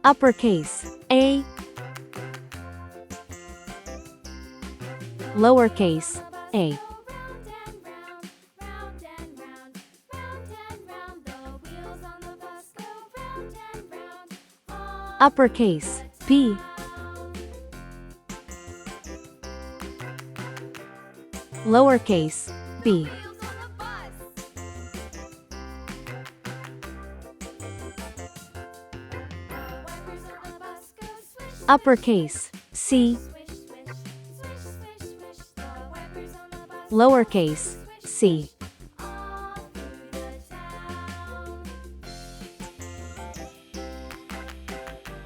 Uppercase A. Lowercase a. Uppercase B. Lowercase b. Uppercase C. Lowercase c.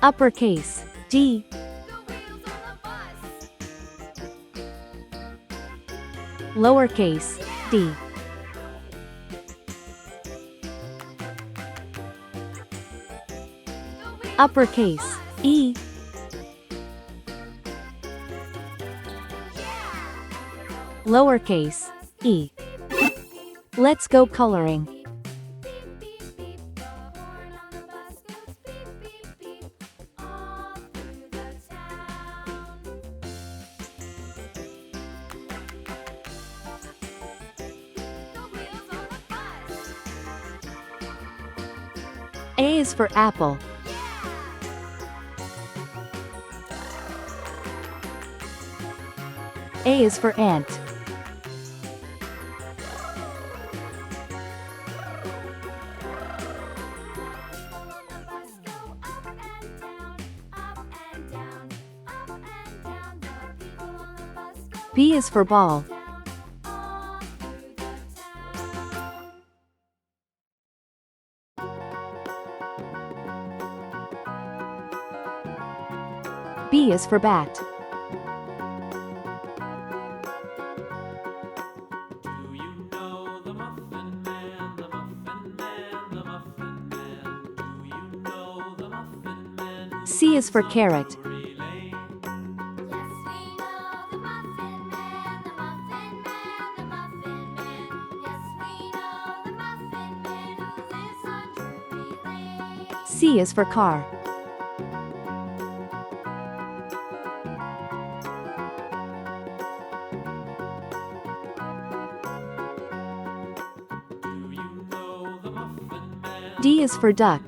Uppercase D. Lowercase d. Uppercase E. Lowercase e. Let's go coloring. A is for apple. A is for ant. B is for ball. B is for bat. Do you know the Muffin Man, the Muffin Man, the Muffin Man? Do you know the Muffin Man? C is for carrot. C is for car. D is for duck.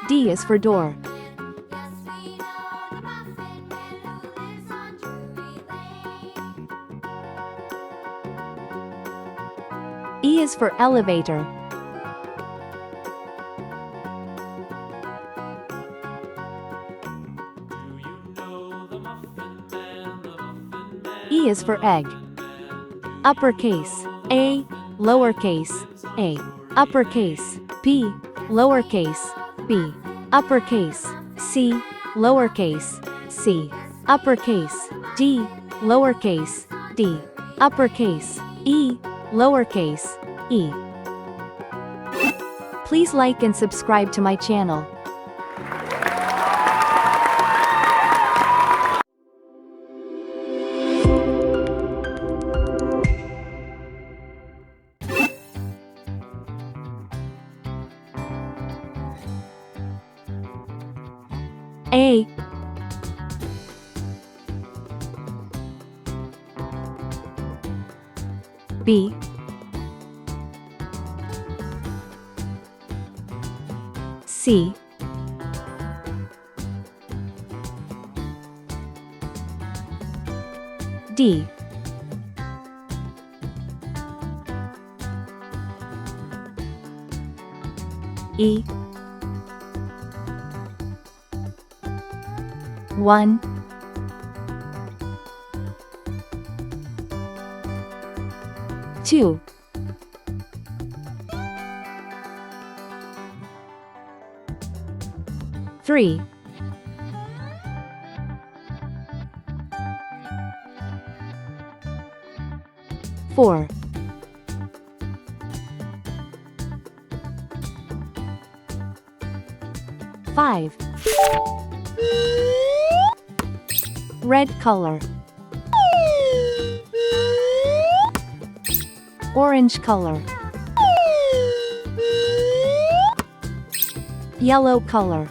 D is for door. E is for elevator. E is for egg. Uppercase A. Lowercase a. Uppercase B. Lowercase b. Uppercase C. Lowercase c. Uppercase D. Lowercase d. Uppercase E. Lowercase e. Please like and subscribe to my channel. A. B. C. D. E. 1. 2. 3. 4. 5. Red color. Orange color. Yellow color.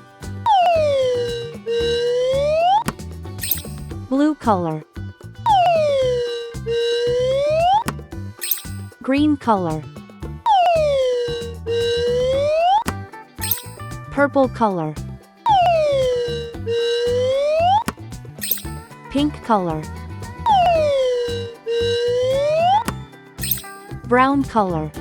Blue color. Green color. Purple color. Pink color. Brown color.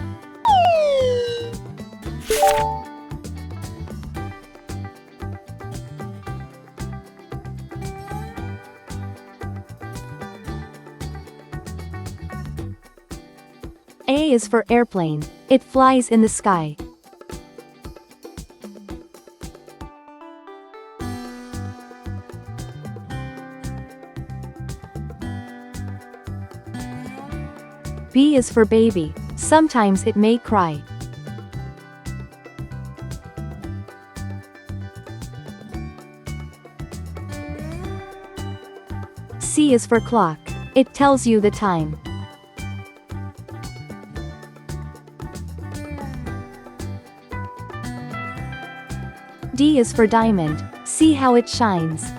A is for airplane. It flies in the sky. B is for baby. Sometimes it may cry. C is for clock. It tells you the time. D is for diamond. See how it shines.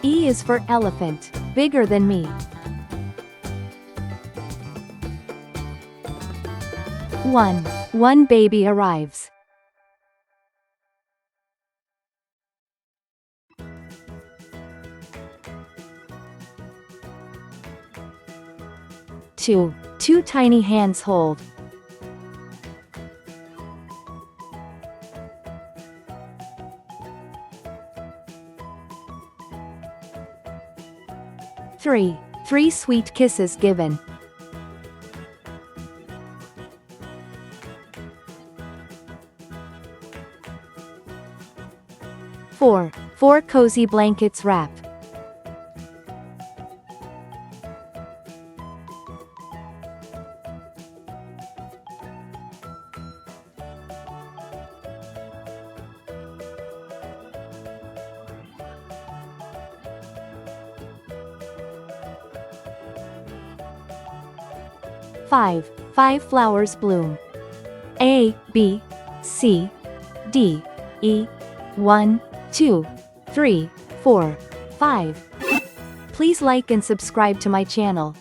E is for elephant. Bigger than me. 1 baby arrives. 2 tiny hands hold. 3 sweet kisses given. 4 cozy blankets wrap. 5 flowers bloom. A, B, C, D, E, 1, 2, 3, 4, 5. Please like and subscribe to my channel.